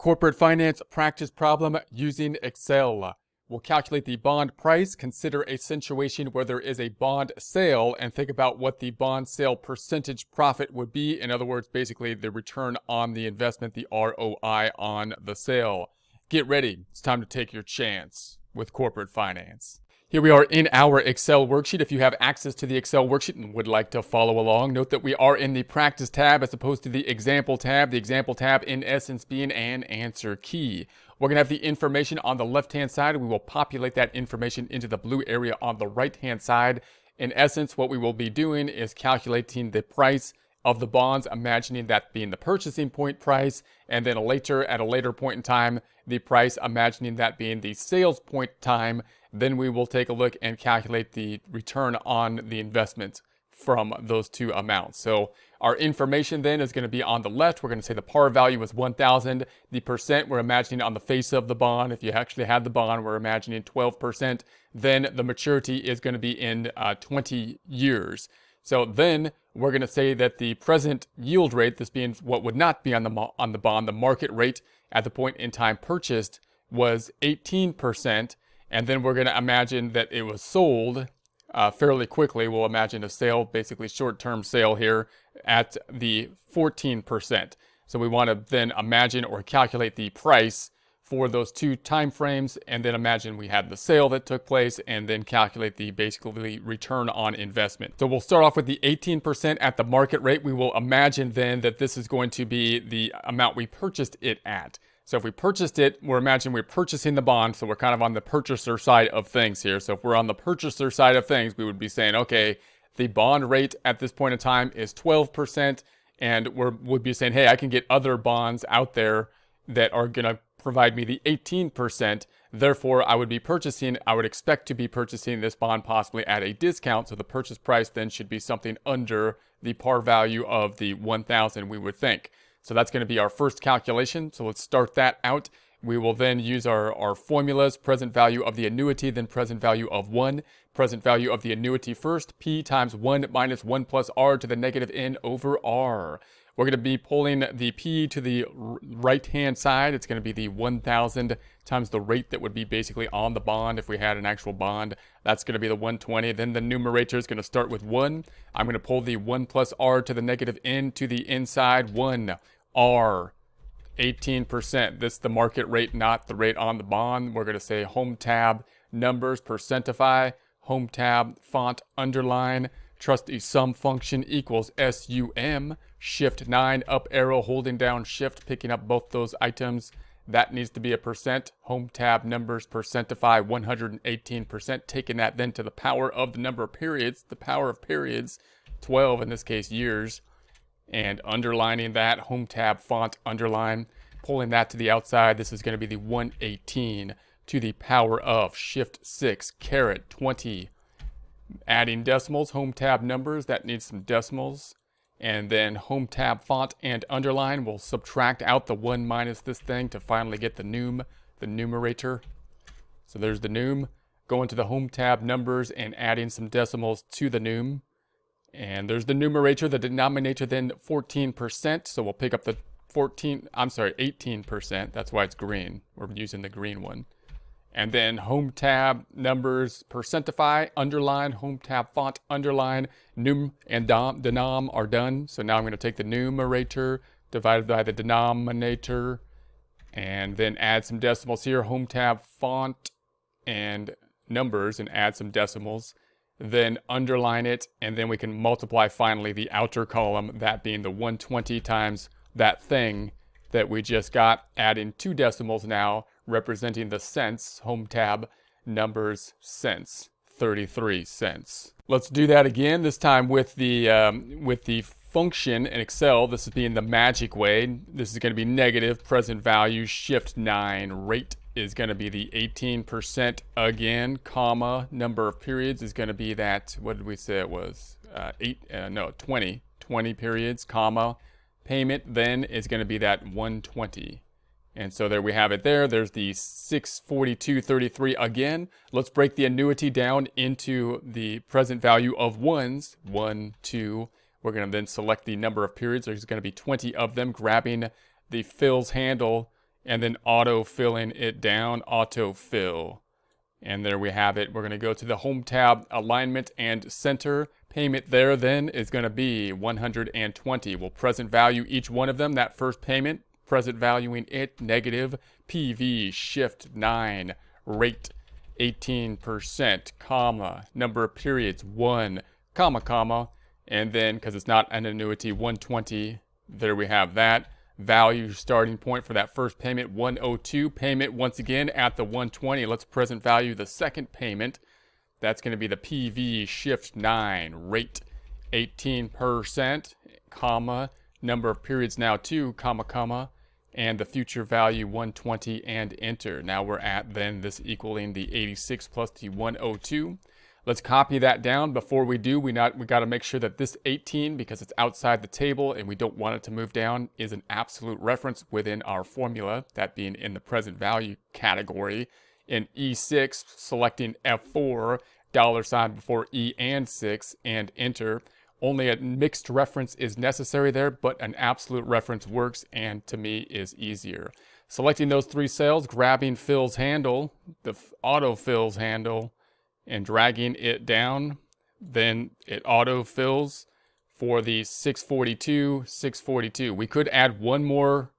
Corporate finance practice problem using Excel. We'll calculate the bond price, consider a situation where there is a bond sale, and think about what the bond sale percentage profit would be. In other words, basically the return on the investment, the ROI on the sale. Get ready. It's time to take your chance with corporate finance. Here we are in our Excel worksheet. If you have access to the Excel worksheet and would like to follow along, note that we are in the practice tab as opposed to the example tab. The example tab, in essence, being an answer key. We're going to have the information on the left-hand side. We will populate that information into the blue area on the right-hand side. In essence, what we will be doing is calculating the price of the bonds, imagining that being the purchasing point price, and then at a later point in time, the price, imagining that being the sales point time. Then we will take a look and calculate the return on the investment from those two amounts. So our information then is going to be on the left. We're going to say the par value is 1,000. The percent we're imagining on the face of the bond. If you actually had the bond, we're imagining 12%. Then the maturity is going to be in 20 years. So then we're going to say that the present yield rate, this being what would not be on the bond, the market rate at the point in time purchased, was 18%. And then we're going to imagine that it was sold fairly quickly. We'll imagine a sale, basically short-term sale here, at the 14%. So we want to then imagine or calculate the price for those two time frames, and then imagine we had the sale that took place, and then calculate the basically return on investment. So we'll start off with the 18% at the market rate. We will imagine then that this is going to be the amount we purchased it at. So if we purchased it, we're purchasing the bond, so we're kind of on the purchaser side of things here. So if we're on the purchaser side of things, we would be saying, okay, the bond rate at this point in time is 12%, and would be saying, hey, I can get other bonds out there that are going to provide me the 18%. Therefore, I would expect to be purchasing this bond possibly at a discount. So the purchase price then should be something under the par value of the 1,000, we would think. So that's going to be our first calculation. So let's start that out. We will then use our formulas, present value of the annuity, then present value of 1. Present value of the annuity first, P times 1 minus 1 plus R to the negative N over R. We're going to be pulling the P to the right-hand side. It's going to be the 1,000 times the rate that would be basically on the bond if we had an actual bond. That's going to be the 120. Then the numerator is going to start with 1. I'm going to pull the 1 plus R to the negative N to the inside. 1 R, 18%. This is the market rate, not the rate on the bond. We're going to say home tab numbers, percentify, home tab font underline, trusty sum function equals SUM, shift 9 up arrow, holding down shift, picking up both those items. That needs to be a percent. Home tab numbers, percentify 118%, taking that then to the power of the number of periods, the power of periods, 12 in this case years, and underlining that, home tab font underline, pulling that to the outside. This is going to be the 118 to the power of shift 6 caret 20. Adding decimals, home tab numbers, that needs some decimals. And then home tab font and underline, we'll subtract out the 1 minus this thing to finally get the numerator. So there's the num. Going to the home tab numbers and adding some decimals to the num. And there's the numerator, the denominator then 14%. So we'll pick up the 18%. That's why it's green. We're using the green one. And then home tab numbers, percentify, underline, home tab font, underline, num and denom are done. So now I'm going to take the numerator divided by the denominator and then add some decimals here, home tab font and numbers, and add some decimals. Then underline it, and then we can multiply finally the outer column, that being the 120 times that thing that we just got, adding 2 decimals now, representing the cents, home tab numbers cents, 33 cents. Let's do that again, this time with the function in Excel. This is being the magic way. This is going to be negative, present value, shift 9, rate is going to be the 18% again, comma, number of periods is going to be that, what did we say it was? 20 periods, comma, payment then is going to be that 120. And so there we have it there. There's the 642.33 again. Let's break the annuity down into the present value of ones. 1, 2. We're going to then select the number of periods. There's going to be 20 of them. Grabbing the fills handle and then auto-filling it down, auto-fill. And there we have it. We're going to go to the Home tab, Alignment and Center. Payment there then is going to be 120. We'll present value each one of them. That first payment, present valuing it, negative. PV, shift 9, rate 18%, comma, number of periods 1, comma, and then because it's not an annuity, 120. There we have that. Value starting point for that first payment, 102. Payment once again at the 120. Let's present value the second payment. That's going to be the PV shift 9, rate 18%, comma, number of periods now 2, comma, and the future value 120 and enter. Now we're at then this equaling the 86 plus the 102. Let's copy that down. Before we do, we got to make sure that this 18, because it's outside the table and we don't want it to move down, is an absolute reference within our formula, that being in the present value category. In E6, selecting F4, $ before E and 6, and enter. Only a mixed reference is necessary there, but an absolute reference works and to me is easier. Selecting those three cells, grabbing Fill's handle, the auto-fills handle, and dragging it down, then it auto-fills for the 642, 642. We could add one more,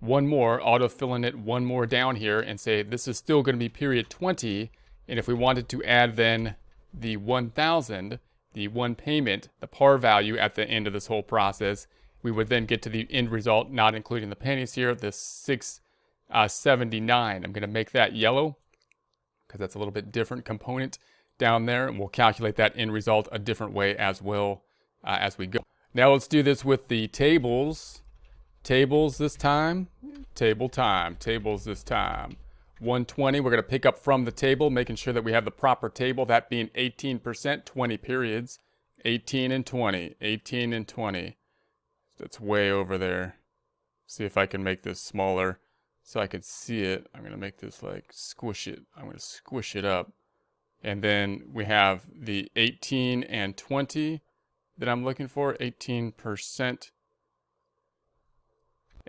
auto-filling it one more down here and say this is still going to be period 20, and if we wanted to add then the 1000, the one payment, the par value at the end of this whole process, we would then get to the end result, not including the pennies here, the 679. I'm going to make that yellow because that's a little bit different component down there, and we'll calculate that end result a different way as well as we go. Now let's do this with the tables. Tables this time. Tables this time. 120, we're going to pick up from the table, making sure that we have the proper table, that being 18%, 20 periods. 18 and 20, 18 and 20. That's way over there. See if I can make this smaller so I can see it. I'm going to make this like squish it. I'm going to squish it up. And then we have the 18 and 20 that I'm looking for, 18%.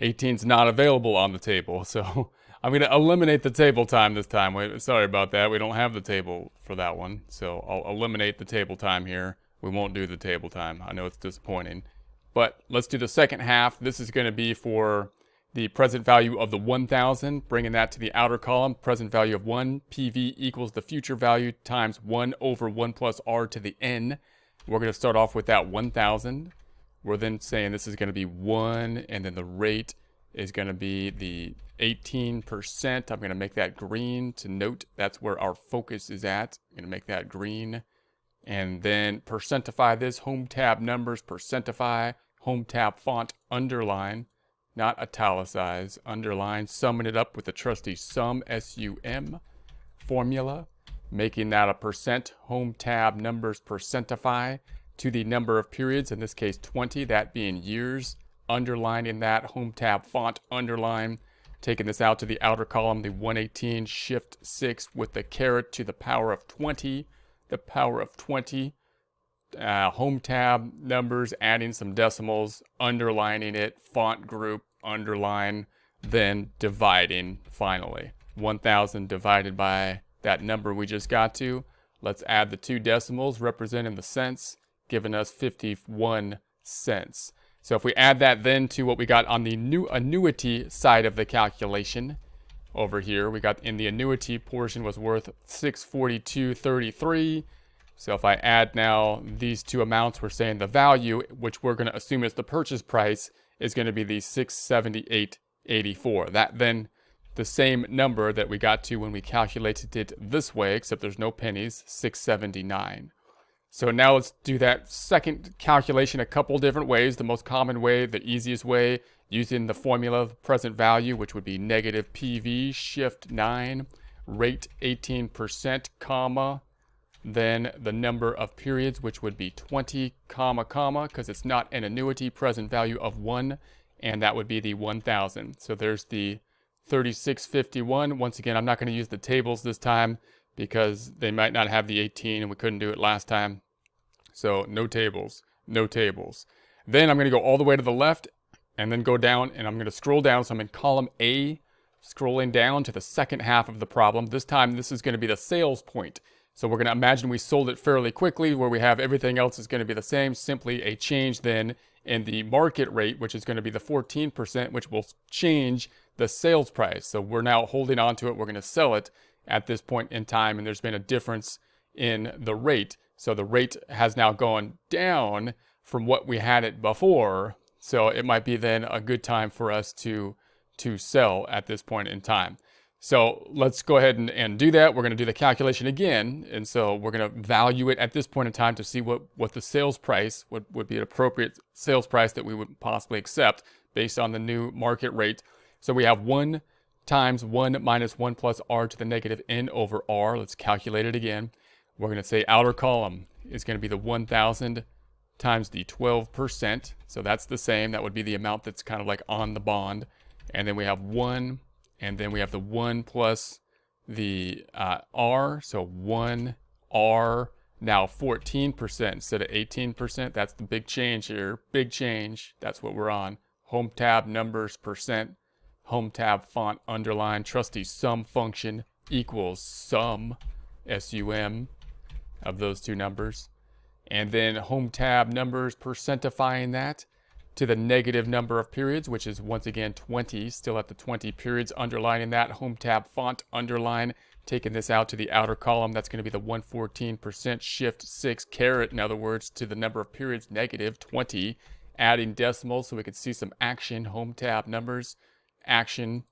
18's not available on the table, so I'm going to eliminate the table time this time. Sorry about that. We don't have the table for that one, so I'll eliminate the table time here. We won't do the table time. I know it's disappointing. But let's do the second half. This is going to be for the present value of the 1000, bringing that to the outer column. Present value of 1, PV equals the future value times 1 over 1 plus R to the n. We're going to start off with that 1000. We're then saying this is going to be 1, and then the rate is going to be the 18%. I'm going to make that green to note that's where our focus is at. I'm going to make that green. And then percentify this, Home tab numbers, percentify, Home tab font, underline, not italicize, underline, summing it up with the trusty sum, S-U-M, formula, making that a percent, Home tab numbers, percentify, to the number of periods, in this case 20, that being years, underlining that, Home tab font, underline, taking this out to the outer column, the 118, shift 6 with the caret to the power of 20, the power of 20, Home tab numbers, adding some decimals, underlining it, font group, underline, then dividing finally. 1000 divided by that number we just got to. Let's add the 2 decimals representing the cents, giving us 51 cents. So if we add that then to what we got on the new annuity side of the calculation over here, we got in the annuity portion was worth 642.33. So if I add now these two amounts, we're saying the value, which we're going to assume is the purchase price, is going to be the 678.84. That then the same number that we got to when we calculated it this way, except there's no pennies, 679. So now let's do that second calculation a couple different ways. The most common way, the easiest way, using the formula of present value, which would be negative PV, shift 9, rate 18%, comma, then the number of periods, which would be 20, comma, because it's not an annuity, present value of 1, and that would be the 1000. So there's the 3651. Once again, I'm not going to use the tables this time because they might not have the 18 and we couldn't do it last time. So no tables, no tables. Then I'm going to go all the way to the left and then go down, and I'm going to scroll down. So I'm in column A, Scrolling down to the second half of the problem, this time this is going to be the sales point. So we're going to imagine we sold it fairly quickly where we have everything else is going to be the same, simply a change then in the market rate, which is going to be the 14%, which will change the sales price. So we're now holding on to it. We're going to sell it at this point in time, and there's been a difference in the rate. So the rate has now gone down from what we had it before. So it might be then a good time for us to sell at this point in time. So let's go ahead and do that. We're going to do the calculation again. And so we're going to value it at this point in time to see what the sales price would be an appropriate sales price that we would possibly accept based on the new market rate. So we have 1 times 1 minus 1 plus r to the negative n over r. Let's calculate it again. We're going to say outer column is going to be the 1,000 times the 12%. So that's the same. That would be the amount that's kind of like on the bond. And then we have 1, and then we have the 1 plus the r. So 1r, now 14% instead of 18%. That's the big change here. Big change. That's what we're on. Home tab numbers percent. Home tab font underline. Trusty sum function equals sum, S-U-M, of those two numbers. And then home tab numbers percentifying that to the negative number of periods, which is once again 20, still at the 20 periods, underlining that. Home tab font underline, taking this out to the outer column. That's going to be the 114% shift 6 caret, in other words, to the number of periods, negative 20, adding decimals so we could see some action. Home tab numbers, action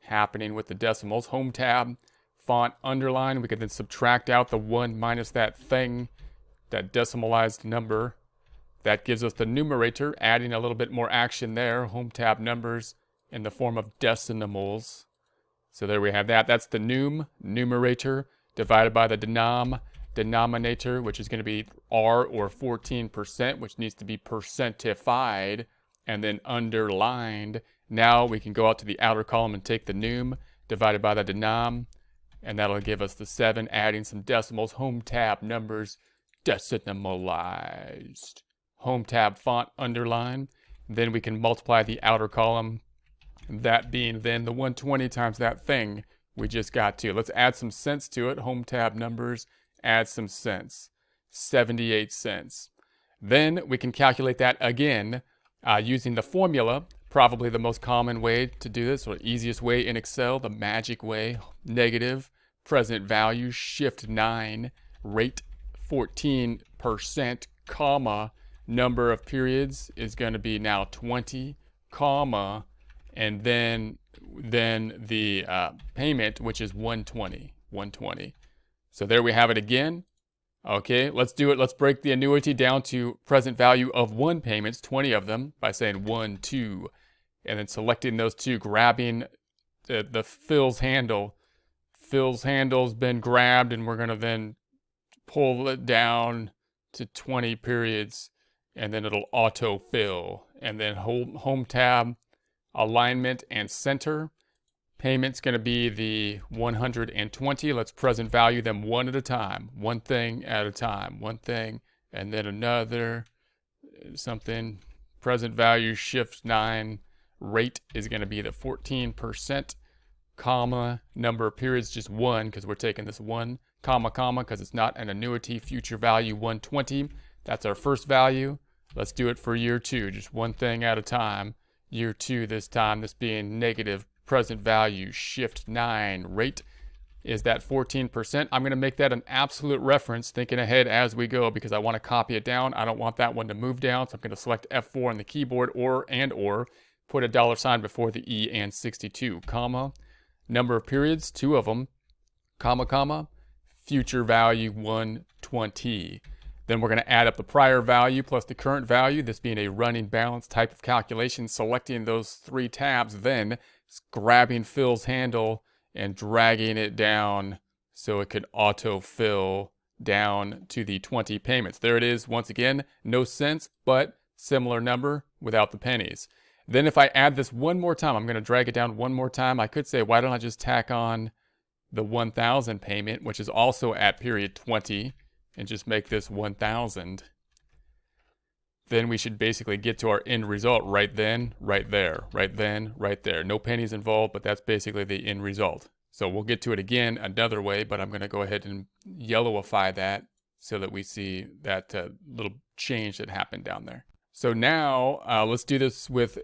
happening with the decimals. Home tab font underline, we could then subtract out the 1 minus that thing, that decimalized number. That gives us the numerator, adding a little bit more action there. Home tab numbers in the form of decimals. So there we have that. That's the numerator, divided by the denominator, which is going to be r, or 14%, which needs to be percentified and then underlined. Now we can go out to the outer column and take the num divided by the denom, and that'll give us the 7, adding some decimals. Home tab numbers decimalized. Home tab font underline. Then we can multiply the outer column, that being then the 120 times that thing we just got to. Let's add some cents to it. Home tab numbers, add some cents. 78 cents. Then we can calculate that again using the formula, probably the most common way to do this, or easiest way in Excel, the magic way. Negative present value, shift 9, rate 14%, comma, number of periods is going to be now 20, comma, and then the payment, which is 120. So there we have it again. Okay, let's do it. Let's break the annuity down to present value of 1 payments, 20 of them, by saying 1, 2, and then selecting those two, grabbing the fills handle. Fills handle's been grabbed, and we're going to then pull it down to 20 periods, and then it'll auto-fill. And then home tab, alignment, and center. Payment's going to be the 120. Let's present value them one at a time. One thing at a time. One thing, and then another. Something. Present value, shift 9. Rate is going to be the 14%. Comma, number of periods, just 1, because we're taking this 1. Comma, because it's not an annuity. Future value, 120. That's our first value. Let's do it for year 2, just one thing at a time. Year 2 this time, this being negative present value, shift 9. Rate is that 14%. I'm going to make that an absolute reference, thinking ahead as we go, because I want to copy it down. I don't want that one to move down, so I'm going to select F4 on the keyboard, or put a $ before the E and 62, comma, number of periods, 2 of them, comma, future value, 120. Then we're going to add up the prior value plus the current value, this being a running balance type of calculation, selecting those 3 tabs, then grabbing Phil's handle and dragging it down so it could auto-fill down to the 20 payments. There it is, once again, no cents, but similar number without the pennies. Then if I add this one more time, I'm going to drag it down one more time. I could say, why don't I just tack on the 1,000 payment, which is also at period 20, and just make this 1,000. then we should basically get to our end result right then, right there, right then, right there. No pennies involved, but that's basically the end result. So we'll get to it again another way, but I'm going to go ahead and yellowify that so that we see that little change that happened down there. So now let's do this with,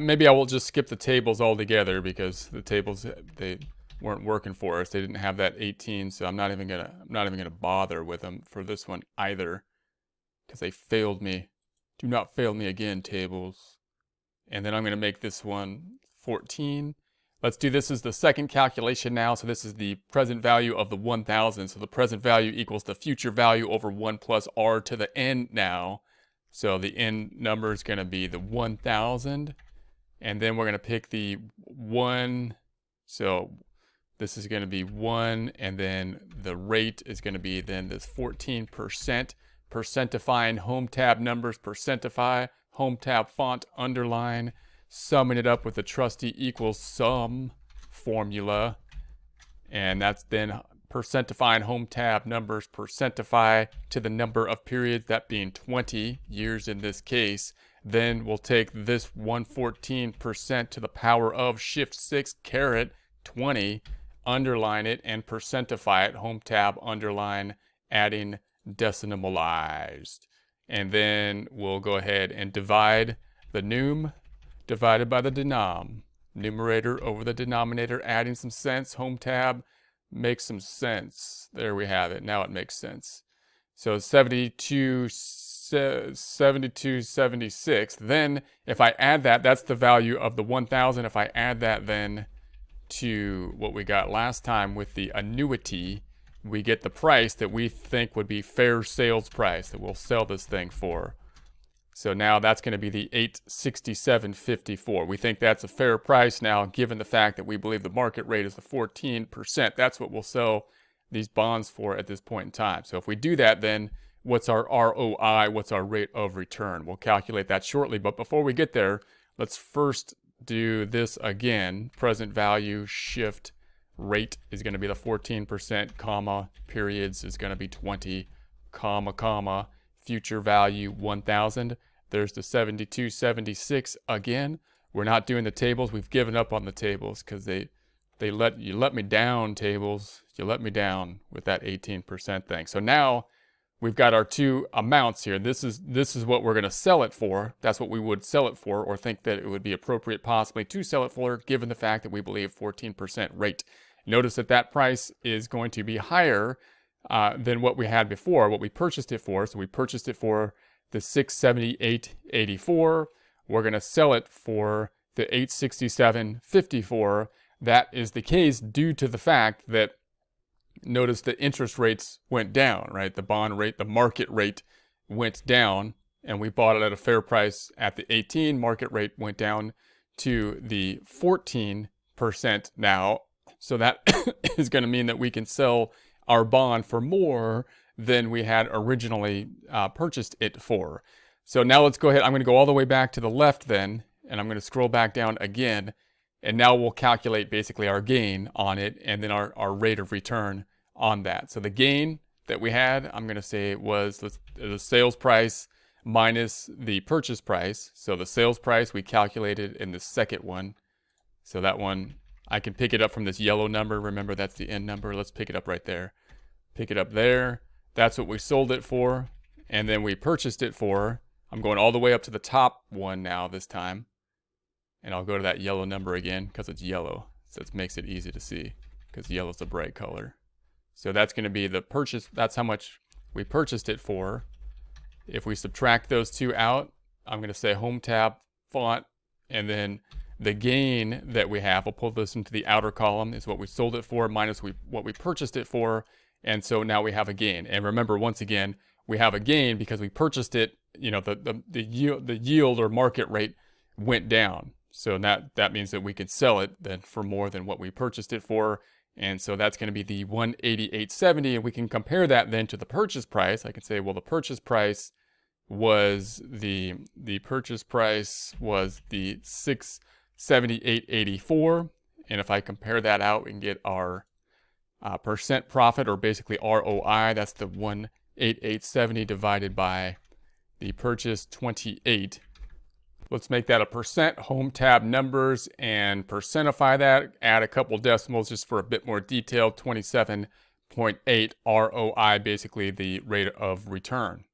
maybe I will just skip the tables altogether because the tables, they weren't working for us. They didn't have that 18, so I'm not even gonna bother with them for this one either because they failed me. Do not fail me again, tables. And then I'm gonna make this one 14. Let's do this as the second calculation now. So this is the present value of the 1,000. So the present value equals the future value over 1 plus r to the n now. So the n number is going to be the 1,000. And then we're going to pick the 1. So this is going to be 1. And then the rate is going to be then this 14%. Percentifying home tab numbers, percentify, home tab font, underline. Summing it up with the trusty equals sum formula, and that's then percentifying home tab numbers, percentify to the number of periods, that being 20 years in this case. Then we'll take this 114% to the power of shift 6 caret 20, underline it, and percentify it, home tab, underline, adding decimalized. And then we'll go ahead and divide the num divided by the denom. Numerator over the denominator, adding some sense. Home tab makes some sense. There we have it. Now it makes sense. So 7276. Then if I add that, that's the value of the 1,000. If I add that then to what we got last time with the annuity, we get the price that we think would be fair sales price that we'll sell this thing for. So now that's going to be the $867.54. We think that's a fair price now, given the fact that we believe the market rate is the 14%. That's what we'll sell these bonds for at this point in time. So if we do that, then what's our ROI? What's our rate of return? We'll calculate that shortly. But before we get there, let's first do this again. Present value shift rate is going to be the 14%, comma, periods is going to be 20, comma, comma. Future value 1,000. There's the 7276 again. We're not doing the tables. We've given up on the tables because they let me down, tables. You let me down with that 18% thing. So now we've got our two amounts here. This is what we're going to sell it for. That's what we would sell it for, or think that it would be appropriate possibly to sell it for, given the fact that we believe 14% rate. Notice that that price is going to be higher than what we had before, what we purchased it for. So we purchased it for the $678.84. We're going to sell it for the $867.54. That is the case due to the fact that, notice the interest rates went down, right? The bond rate, the market rate went down, and we bought it at a fair price at the 18. Market rate went down to the 14% now. So that is going to mean that we can sell our bond for more than we had originally purchased it for. So now let's go ahead. I'm going to go all the way back to the left then, and I'm going to scroll back down again. And now we'll calculate basically our gain on it and then our rate of return on that. So the gain that we had, I'm going to say it was the sales price minus the purchase price. So the sales price we calculated in the second one. So that one, I can pick it up from this yellow number. Remember, that's the end number. Let's pick it up right there. Pick it up there. That's what we sold it for. And then we purchased it for. I'm going all the way up to the top one now this time. And I'll go to that yellow number again because it's yellow. So it makes it easy to see because yellow's a bright color. So that's going to be the purchase. That's how much we purchased it for. If we subtract those two out, I'm going to say home tab font. And then the gain that we have, we'll pull this into the outer column, is what we sold it for minus what we purchased it for. And so now we have a gain. And remember, once again, we have a gain because we purchased it, you know, the yield or market rate went down. So that means that we could sell it then for more than what we purchased it for. And so that's going to be the $188.70. And we can compare that then to the purchase price. I can say, well, the purchase price was the $678.84. And if I compare that out, we can get our percent profit, or basically ROI. That's the $188.70 divided by The purchase 28. Let's make that a percent. Home tab numbers and percentify that. Add a couple decimals just for a bit more detail. 27.8 ROI, basically the rate of return.